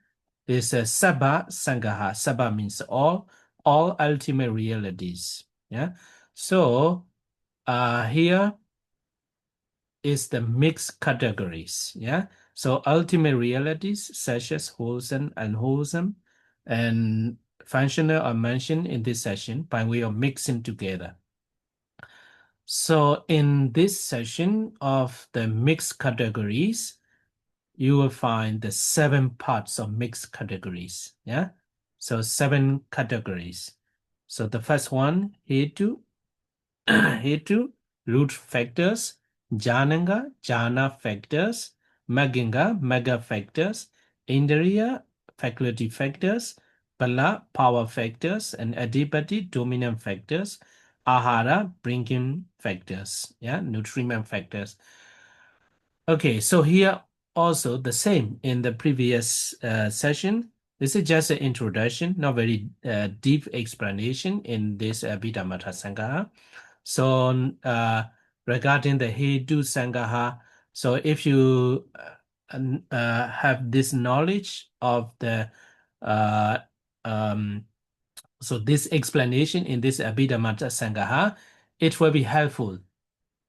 is Sabha Sangaha. Sabha means all ultimate realities. Yeah. So here is the mixed categories. Yeah. So ultimate realities such as wholesome, unwholesome, and functional are mentioned in this session by way of mixing together. So in this session of the mixed categories, you will find the 7 parts of mixed categories. Yeah. So 7 categories. So the first one, hetu, hetu, root factors, jananga, jhana factors, maginga, mega factors, indriya, faculty factors, pala, power factors, and adipati, dominant factors, ahara, bringing factors, yeah, nutriment factors. Okay, so here also the same in the previous session. This is just an introduction, not very deep explanation in this Abhidhamma Sangaha. So regarding the Hedu Sangaha, so if you have this knowledge of the so this explanation in this Abhidhamma Sangaha, it will be helpful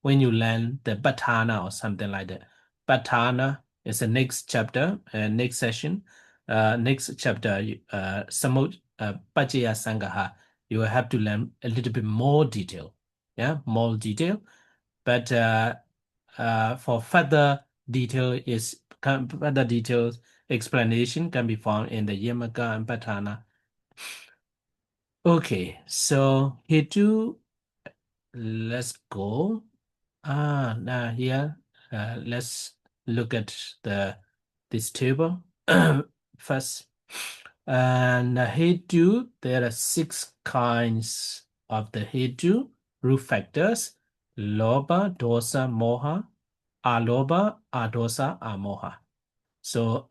when you learn the Patana or something like that. Patana is the next chapter, next session, next chapter, Pachaya Sangaha. You will have to learn a little bit more detail, yeah, more detail. But for further details explanation can be found in the Yamaka and Patana. Okay, so here too, let's go. Now here, let's look at this table first. And hetu, there are 6 kinds of the hetu, root factors: loba, dosa, moha, aloba, adosa, amoha. So,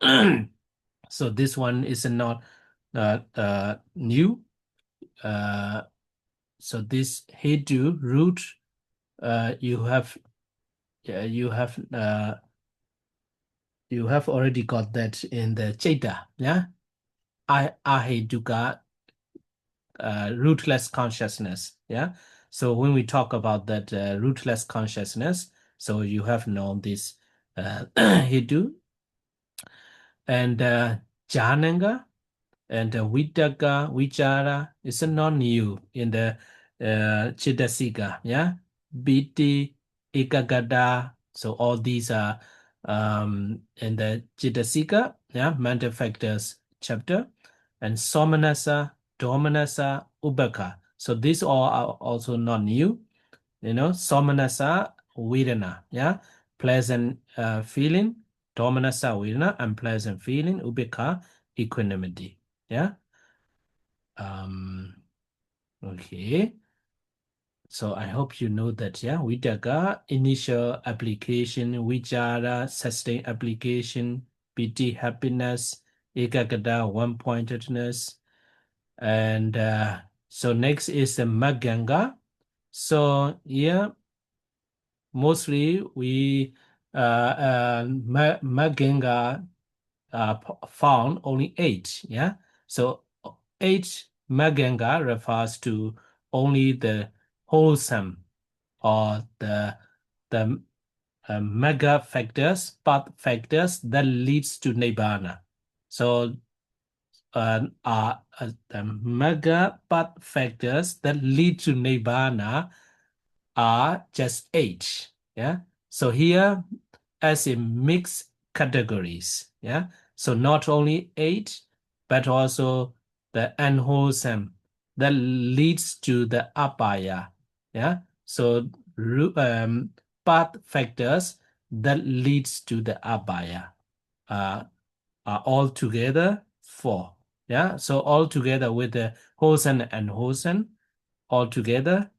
so this one is not new. So this hetu root, you have already got that in the Cheta, yeah? Aheduka, rootless consciousness, yeah? So when we talk about that rootless consciousness, so you have known this Hedu and Jananga and Vitaka, Vichara is not new in the Chitasika, yeah? Biti, Ekagada, so all these are in the Chitasika, yeah, mental factors chapter, and Somanasa, Domanasa, Ubaka. So these all are also not new, you know, Somanasa, Vedana, yeah, pleasant feeling, dominasa vedana, unpleasant feeling, ubeka, equanimity. Yeah. Okay. So I hope you know that, yeah, Vitaka, initial application, Vichara, sustained application, piti, happiness, Ekagata, one-pointedness. And so next is the Maganga. So here, mostly we Maganga found only 8, yeah? So 8 Maganga refers to only the wholesome or the mega factors, path factors that leads to Nibbana. So the mega path factors that lead to Nibbana are just 8. Yeah. So here as in mixed categories. Yeah. So not only 8, but also the unwholesome that leads to the apaya. Yeah. So path factors that leads to the apaya are all together 4. Yeah. So all together with the wholesome and unwholesome, all together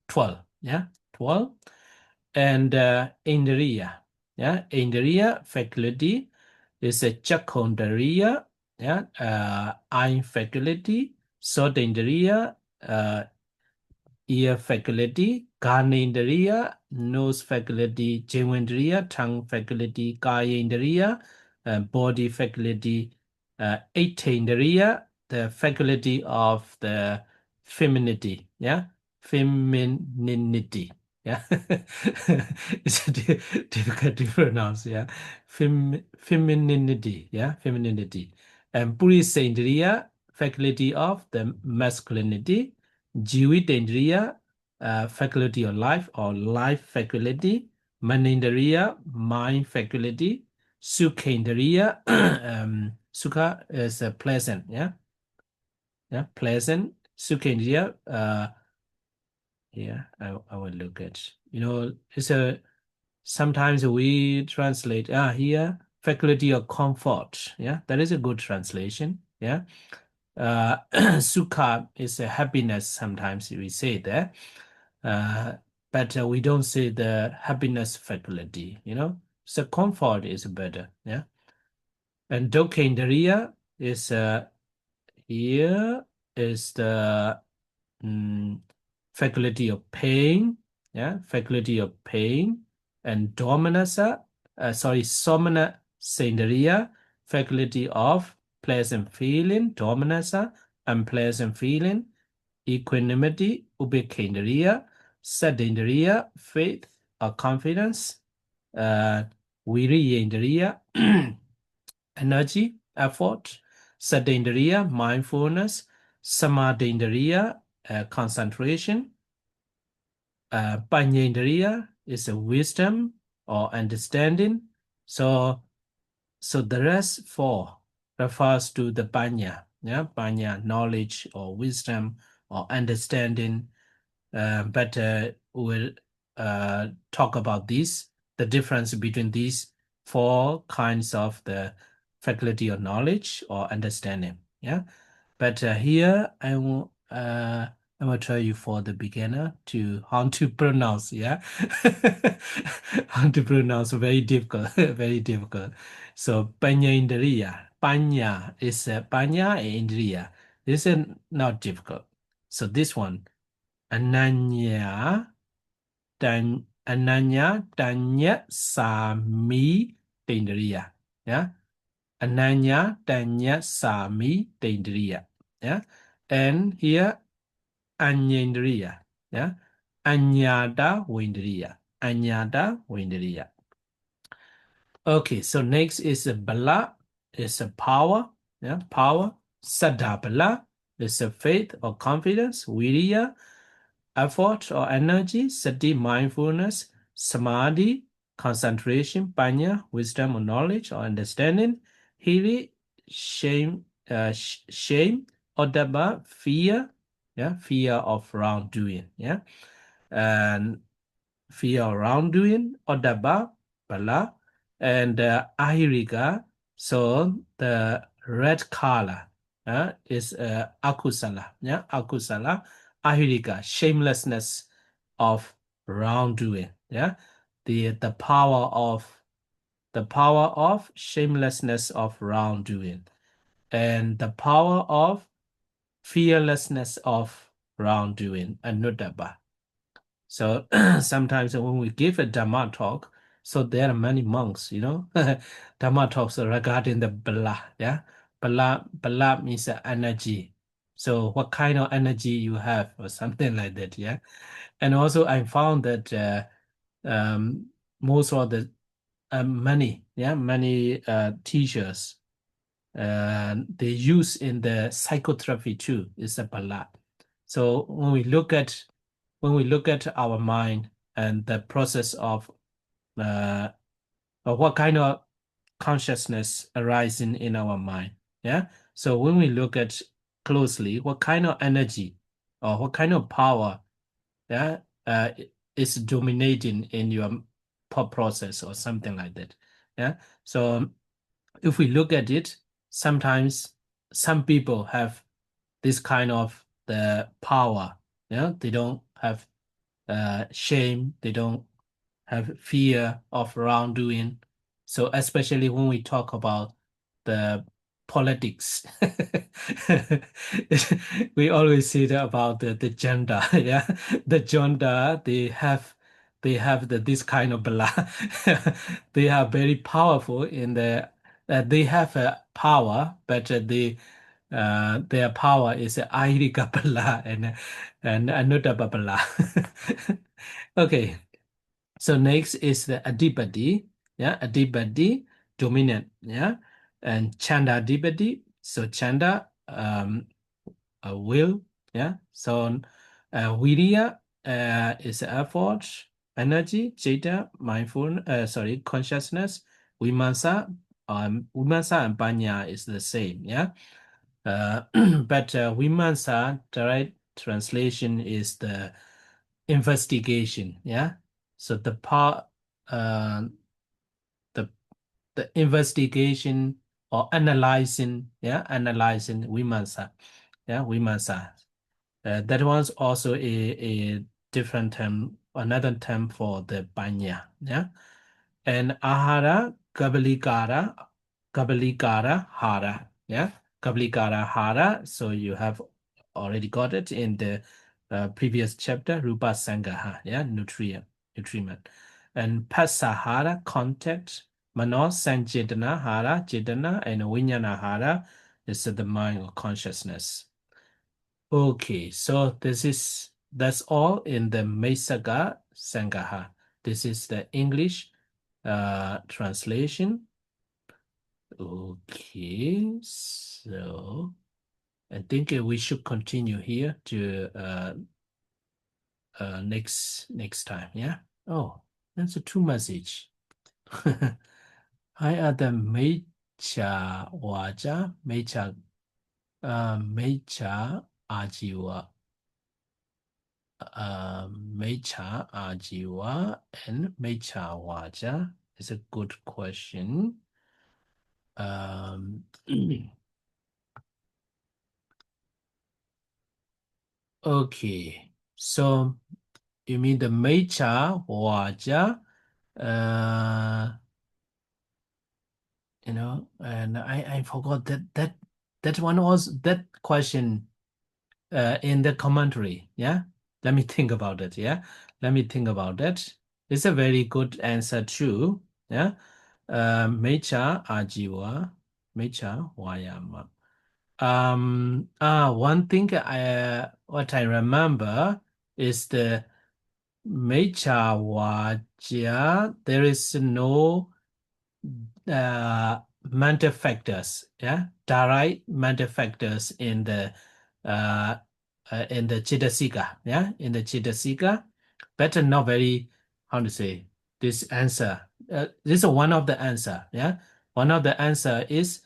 12. Yeah. 12. And Indriya. Yeah. Indriya faculty is a Chakhondriya. Yeah. Eye faculty. Sotindriya, ear faculty. Karnendriya, nose faculty. Jivendriya, tongue faculty. Kayendriya, body faculty. Aitendriya, the faculty of the femininity. Yeah. Femininity. Yeah. It's difficult to pronounce. Yeah. Femininity. Yeah. Femininity. And Purisendriya, faculty of the masculinity. Jivitendriya, faculty of life or life faculty. Manindriya, mind faculty. Sukhendriya, Sukha is pleasant. Yeah. Yeah. Pleasant. Sukhendriya, yeah, I will look at, it's a, sometimes we translate, here, faculty of comfort. Yeah, that is a good translation. Yeah. Sukha is a happiness, sometimes we say that. But we don't say the happiness faculty, So comfort is better. Yeah. And Dokendriya is, here is the faculty of pain, yeah, faculty of pain, and dominasa, somana sendriya, faculty of pleasant feeling, dominasa, unpleasant feeling, equanimity, ubekendriya, sadendriya, faith or confidence, viriyendriya, energy, effort, sadendriya, mindfulness, samadendriya, concentration. Panyendriya is a wisdom or understanding. So the rest 4 refers to the panya. Yeah, panya, knowledge or wisdom or understanding. But we'll talk about this, the difference between these 4 kinds of the faculty of knowledge or understanding. Yeah. But here I will try you for the beginner to how to pronounce. Yeah. How to pronounce, very difficult. Very difficult. So panya indriya. Panya is panya and indriya. This is not difficult. So this one, ananya tanya sami tindriya. Yeah. Ananya tanya sami tindriya. Yeah. And here anyendriya. Yeah. Anyada windriya. Anyada windriya. Okay, so next is a bala, is a power. Yeah, power. Sadabala is a faith or confidence. Viriya, effort or energy. Sati, mindfulness. Samadhi, concentration. Panya, wisdom or knowledge or understanding. Hiri, shame, shame. Odaba, fear. Yeah, fear of wrongdoing. Yeah, and fear of wrongdoing. Odaba, bala, and ahirika, so the red color is akusala, yeah, akusala, ahirika, shamelessness of wrongdoing, yeah, the power of shamelessness of wrongdoing, and the power of fearlessness of wrongdoing, anuddhava. So sometimes when we give a Dhamma talk, so there are many monks, Dhamma talks regarding the bala, yeah. Bala means energy. So what kind of energy you have or something like that, yeah. And also I found that most of the many teachers they use in the psychotherapy too is a bala. So when we look at our mind and the process of what kind of consciousness arising in our mind, yeah. So when we look at closely, what kind of energy or what kind of power, yeah, is dominating in your thought process or something like that, yeah. So if we look at it, sometimes some people have this kind of the power, yeah. They don't have shame, they don't have fear of wrongdoing. So especially when we talk about the politics, we always see about the gender, yeah. The gender, they have this kind of blah. They are very powerful in the they have a power, but their power is ahirika bala and anuddhava bala. Okay. So next is the adipati, yeah, adipati, dominant, yeah, and chanda adipati. So chanda, will, yeah. So virya is effort, energy, jeta, consciousness. Vimasa, vimasa and panya is the same, yeah. But vimasa, direct translation is the investigation, yeah. So the part, the investigation or analyzing, yeah, analyzing vimasa, yeah, vimasa. That was also a different term, another term for the panya, yeah. And ahara, kabalikara hara, yeah, kabalikara hara. So you have already got it in the previous chapter, rupa sangaha, yeah, nutrient. And pasahara, contact, mano sanjitana hara, jitana, and vinyana hara is the mind or consciousness. Okay, so that's all in the Mesaga Sangaha. This is the English translation. Okay, so I think we should continue here to next time. Yeah. Oh, that's a two message. I are the Mecha Waja, Mecha Ajiwa. Mecha Ajiwa and Mecha Waja is a good question. Okay, so you mean the Mecha Waja, and I forgot that one was that question in the commentary. Yeah, let me think about it. Yeah, let me think about that. It's a very good answer too. Yeah, Mecha Ajiwa, Mecha Wayama. One thing what I remember is the Mecha Waja. There is no mental factors, yeah, direct mental factors in the Chitasika, yeah, in the Chitasika, but not very, how to say, this answer. This is one of the answer, yeah. One of the answer is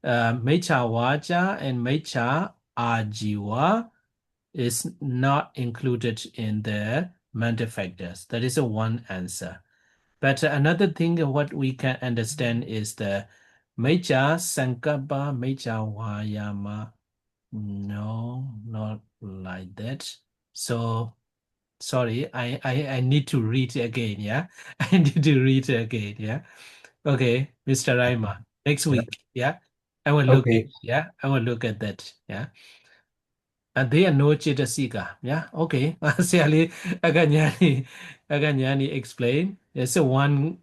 Mecha Waja and Mecha Ajiwa is not included in the mental factors. That is a one answer. But another thing what we can understand is the Mecha Sankappa Mecha Vayama. No, not like that. So sorry, I need to read it again, yeah? I need to read it again, yeah? Okay, Mr. Raima, next Yeah. week, yeah? I will look Okay. at, yeah? I will look at that, yeah? And they are no Chitasika, yeah? Okay, Siali Aganyani explain. There's a one,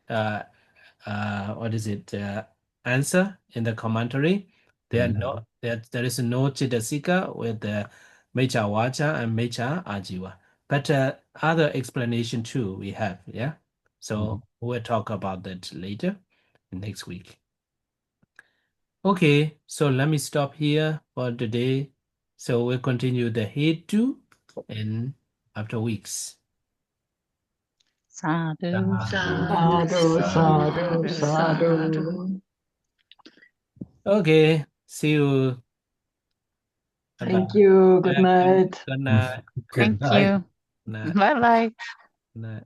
what is it, answer in the commentary. There is no Chitasika with the Mecha Vacha and Mecha Ajiva. But other explanation too we have, yeah? So we'll talk about that later next week. Okay, so let me stop here for today. So we'll continue the head 2 and after weeks. Sadhu, Sadhu, sadhu, sadhu. Okay, see you. Thank you. Good Thank you. night. Good night. Good Thank night. you. Good night. Bye bye. Good night.